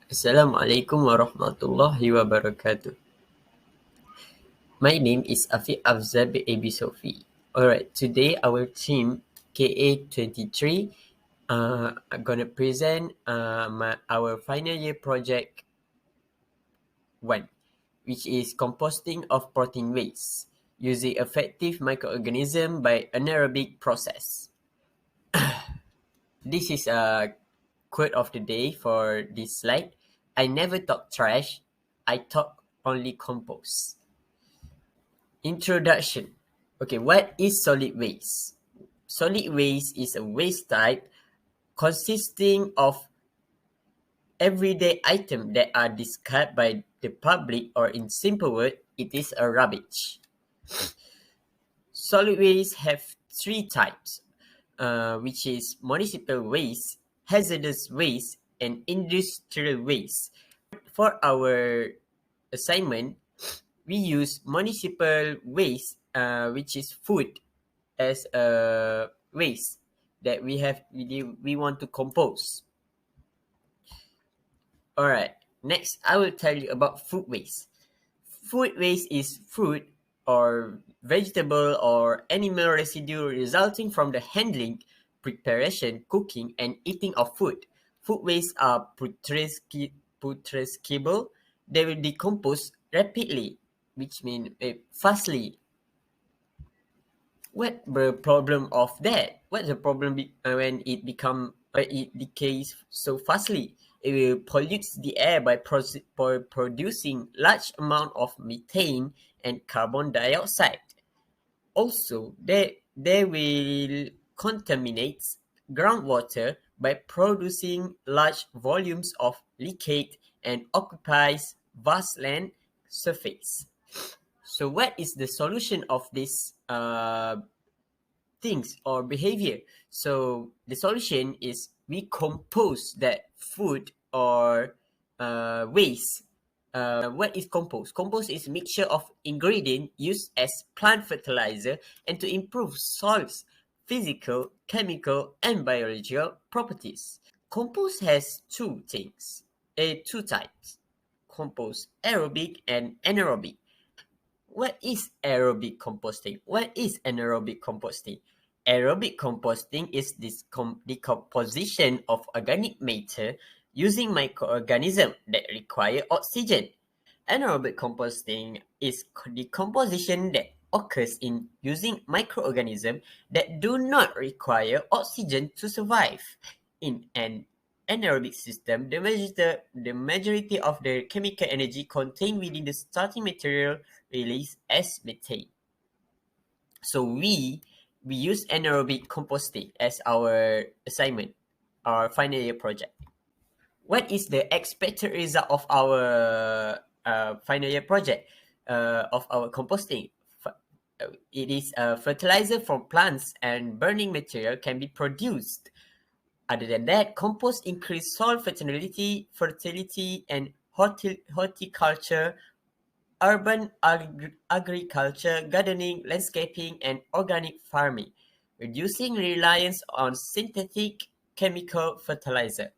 Assalamualaikum warahmatullahi wabarakatuh. My name is Afi Afzal bin Abi Sofi. Alright, today our team ka23 are gonna present our final year project 1, which is composting of protein waste using effective microorganism by anaerobic process. This is a quote of the day for this slide. I never talk trash, I talk only compost. Introduction. Okay, what is solid waste? Solid waste is a waste type consisting of everyday items that are discarded by the public, or in simple words, it is a rubbish. Solid waste have three types, which is municipal waste, hazardous waste, and industrial waste. For our assignment, we use municipal waste, which is food, as a waste that we want to compose. All right. Next, I will tell you about food waste. Food waste is fruit or vegetable or animal residue resulting from the handling, preparation, cooking, and eating of food. Food waste are putrescible. They will decompose rapidly, which means fastly. What the problem of that? What's the problem when it decays so fastly? It will pollute the air by producing large amount of methane and carbon dioxide. Also, they will contaminate groundwater by producing large volumes of leachate and occupies vast land surface. So, what is the solution of this things or behavior? So the solution is we compose that food or waste. What is compost? Compost is mixture of ingredient used as plant fertilizer and to improve soils physical, chemical, and biological properties. Compost has two types: compost aerobic and anaerobic. What is aerobic composting? What is anaerobic composting? Aerobic composting is this decomposition of organic matter using microorganisms that require oxygen. Anaerobic composting is decomposition that occurs in using microorganisms that do not require oxygen to survive. In an anaerobic system, the majority of the chemical energy contained within the starting material released as methane. So we use anaerobic composting as our assignment, our final year project. What is the expected result of our final year project of our composting? It is a fertilizer from plants and burning material can be produced. Other than that, compost increase soil fertility and horticulture, urban agriculture, gardening, landscaping, and organic farming, reducing reliance on synthetic chemical fertilizer.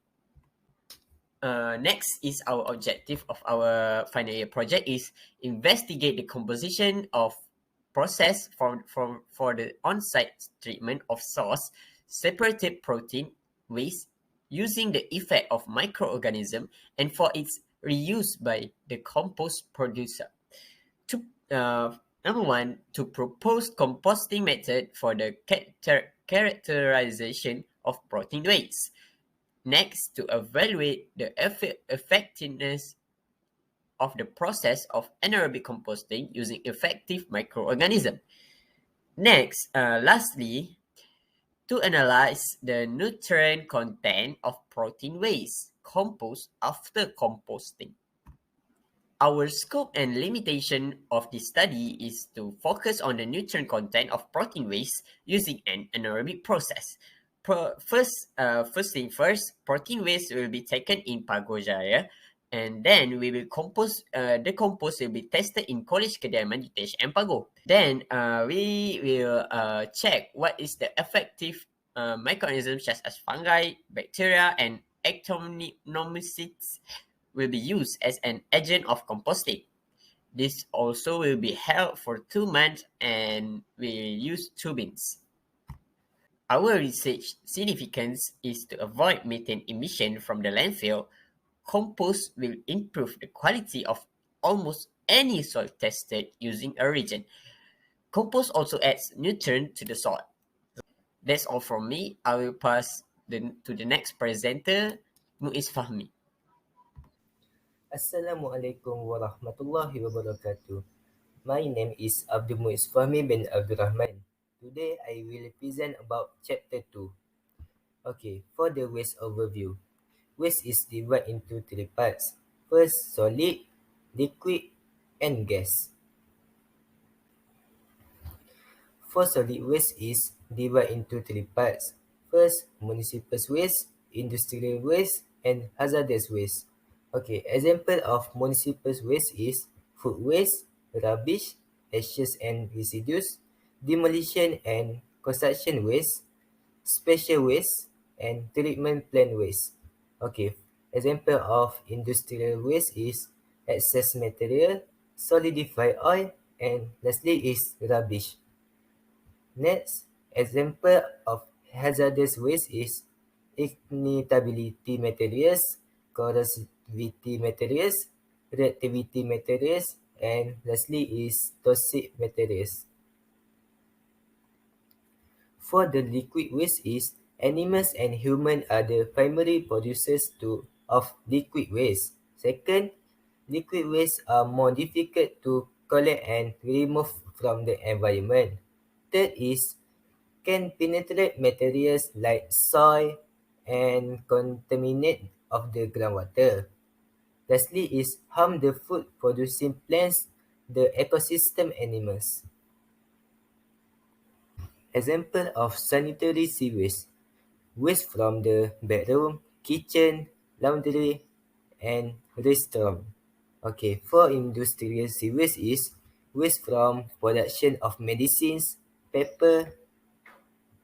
Next is our objective of our final year project is investigate the composition of process for the on-site treatment of source separated protein waste using the effect of microorganism and for its reuse by the compost producer. To Number one, to propose composting method for the characterization of protein waste. Next, to evaluate the effectiveness of the process of anaerobic composting using effective microorganism. Next, lastly, to analyze the nutrient content of protein waste compost after composting. Our scope and limitation of this study is to focus on the nutrient content of protein waste using an anaerobic process. First thing first, protein waste will be taken in Pagojaya, and then we will the compost will be tested in College Kediaman, Jutesh, and Pago. Then we will check what is the effective microorganisms such as fungi, bacteria, and ectonomycetes will be used as an agent of composting. This also will be held for 2 months and will use turbines. Our research significance is to avoid methane emission from the landfill. Compost will improve the quality of almost any soil tested using a reagent. Compost also adds nutrient to the soil. That's all from me. I will pass to the next presenter, Muiz Fahmi. Assalamualaikum warahmatullahi wabarakatuh. My name is Abdul Muiz Fahmi bin Abdul Rahman. Today I will present about chapter 2. Okay, for the waste overview. Waste is divided into three parts. First, solid, liquid, and gas. For solid waste is divided into three parts. First, municipal waste, industrial waste, and hazardous waste. Okay, example of municipal waste is food waste, rubbish, ashes and residues, demolition and construction waste, special waste, and treatment plant waste. Okay, example of industrial waste is excess material, solidified oil, and lastly is rubbish. Next, example of hazardous waste is ignitability materials, corrosivity materials, reactivity materials, and lastly is toxic materials. For the liquid waste is animals and humans are the primary producers of liquid waste. Second, liquid waste are more difficult to collect and remove from the environment. Third is can penetrate materials like soil and contaminate of the groundwater. Lastly is harm the food producing plants, the ecosystem animals. Example of sanitary sewage. Waste from the bedroom, kitchen, laundry, and restaurant. Okay, for industrial sewage is waste from production of medicines, paper,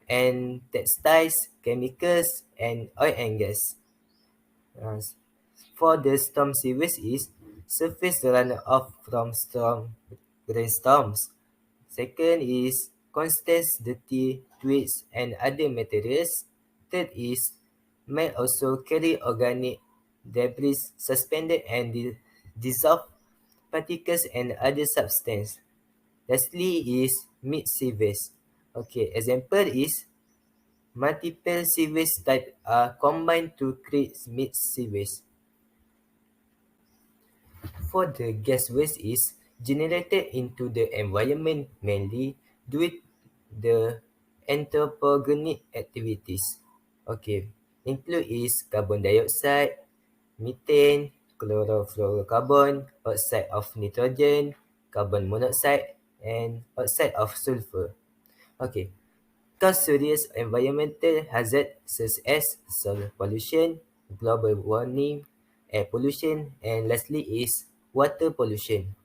and textiles, chemicals, and oil and gas. Uh, for the storm sewage is surface runoff from storm rainstorms. Second is constant dirty twigs and other materials. Third is may also carry organic debris, suspended and dissolved particles and other substances. Lastly is mixed sewage. Okay, example is multiple sewage types are combined to create mixed sewage. For the gas waste is generated into the environment mainly due to the anthropogenic activities. Okay, include is carbon dioxide, methane, chlorofluorocarbon, oxide of nitrogen, carbon monoxide, and oxide of sulfur. Okay, cause serious environmental hazards such as soil pollution, global warming, air pollution, and lastly is water pollution.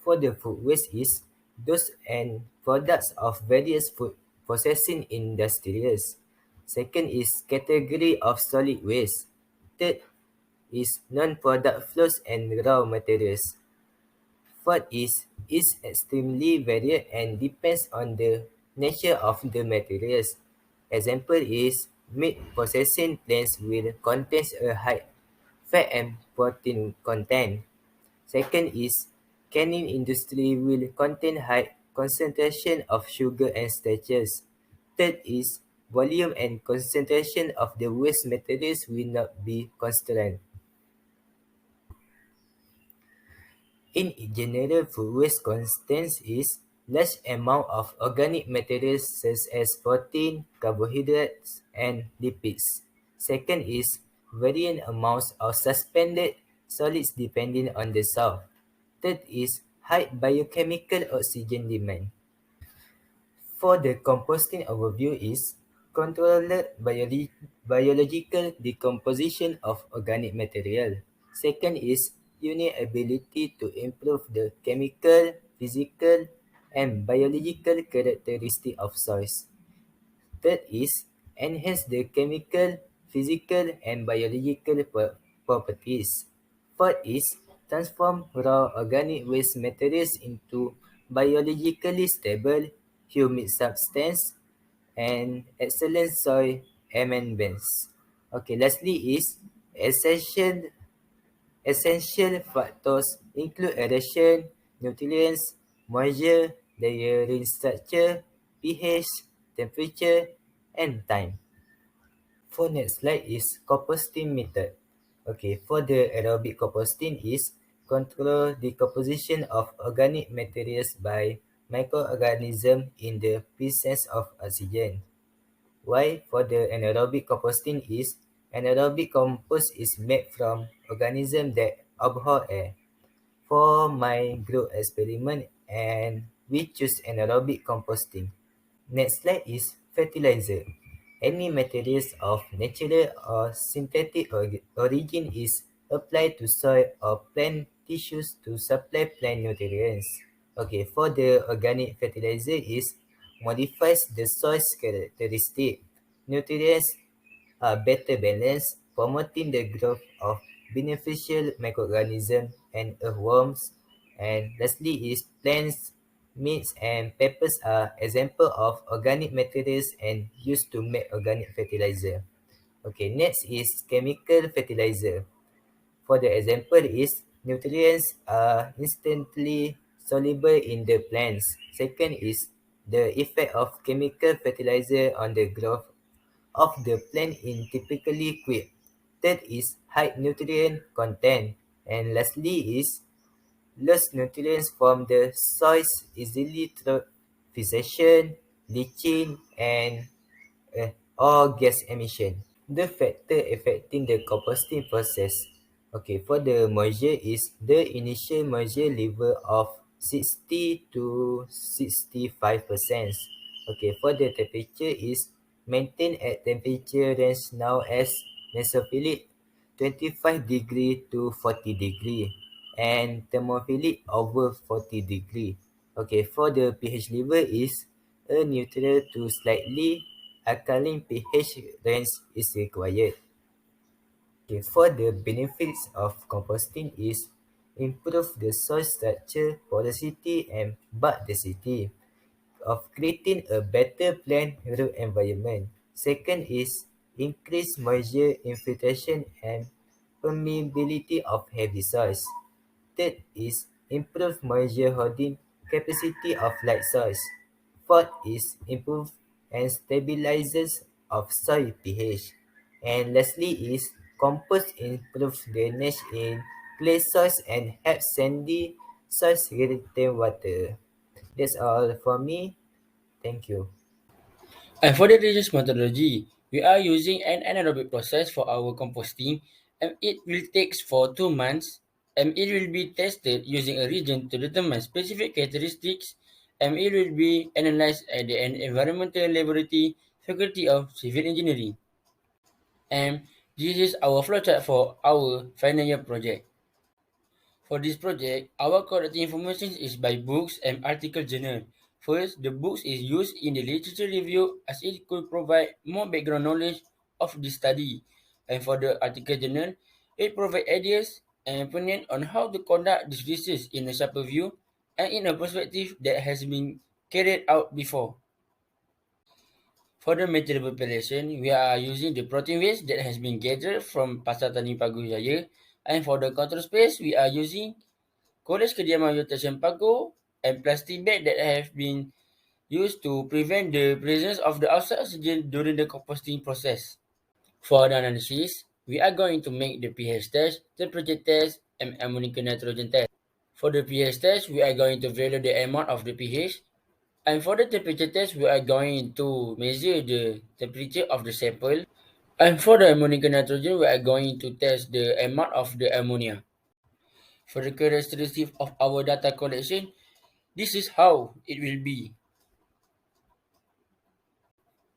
For the food waste is those and products of various food processing industries. Second is category of solid waste. Third is non-product flows and raw materials. Fourth is extremely varied and depends on the nature of the materials. Example is meat processing plants will contain a high fat and protein content. Second is canning industry will contain high concentration of sugar and starches. Third is volume and concentration of the waste materials will not be constant. In general, food waste contains is large amount of organic materials such as protein, carbohydrates, and lipids. Second is varying amounts of suspended solids depending on the source. Third is high biochemical oxygen demand. For the composting overview is controlled biological decomposition of organic material. Second is unique ability to improve the chemical, physical, and biological characteristic of soils. Third is enhance the chemical, physical, and biological properties. Fourth is transform raw organic waste materials into biologically stable, humid substance and excellent soil amendments. Okay, lastly is essential essential factors include aeration, nutrients, moisture, layering structure, pH, temperature, and time. For next slide is composting method. Okay, for the aerobic composting is control decomposition of organic materials by microorganisms in the presence of oxygen. Why for the anaerobic composting is anaerobic compost is made from organisms that abhor air. For my group experiment and we choose anaerobic composting. Next slide is fertilizer. Any materials of natural or synthetic origin is applied to soil or plant tissues to supply plant nutrients. Okay, for the organic fertilizer is modifies the soil's characteristic. Nutrients are better balanced, promoting the growth of beneficial microorganisms and earthworms. And lastly is plants, meats and peppers are example of organic materials and used to make organic fertilizer. Okay, next is chemical fertilizer. For the example is nutrients are instantly soluble in the plants. Second is the effect of chemical fertilizer on the growth of the plant in typically quick. Third is high nutrient content. And lastly is lost nutrients from the soils easily through fixation, leaching, and or gas emission. The factor affecting the composting process. Okay, for the moisture is the initial moisture level of 60 to 65%. Okay, for the temperature is maintained at temperature range now as mesophilic 25 degree to 40 degree and thermophilic over 40 degree. Okay, for the pH level is a neutral to slightly alkaline pH range is required. Okay, for the benefits of composting is improve the soil structure, porosity and bud density of creating a better plant root environment. Second is increase moisture infiltration and permeability of heavy soils. Third is improve moisture holding capacity of light soils. Fourth is improve and stabilizes of soil pH. And lastly is compost improve drainage in clay soils and help sandy soils retain water. That's all for me. Thank you. And for the research methodology, we are using an anaerobic process for our composting, and it will take for 2 months, and it will be tested using a region to determine specific characteristics, and it will be analyzed at the Environmental Laboratory Faculty of Civil Engineering. And this is our flowchart for our final year project. For this project, our correct information is by books and article journal. First, the books is used in the literature review as it could provide more background knowledge of the study. And for the article journal, it provides ideas and opinion on how to conduct this research in a sharper view and in a perspective that has been carried out before. For the material preparation, we are using the protein waste that has been gathered from Pasar Tani Pagu Jaya. And for the control space, we are using college kediaman utilization pagu and plastic bag that have been used to prevent the presence of the outside oxygen during the composting process. For the analysis, we are going to make the pH test, temperature test, and ammonium nitrogen test. For the pH test, we are going to value the amount of the pH. And for the temperature test, we are going to measure the temperature of the sample. And for the ammonium nitrogen, we are going to test the amount of the ammonia. For the characteristics of our data collection, this is how it will be.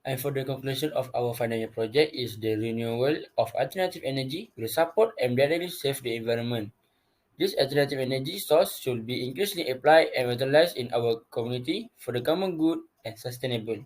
And for the conclusion of our final year project is the renewal of alternative energy will support and directly save the environment. This alternative energy source should be increasingly applied and utilized in our community for the common good and sustainable.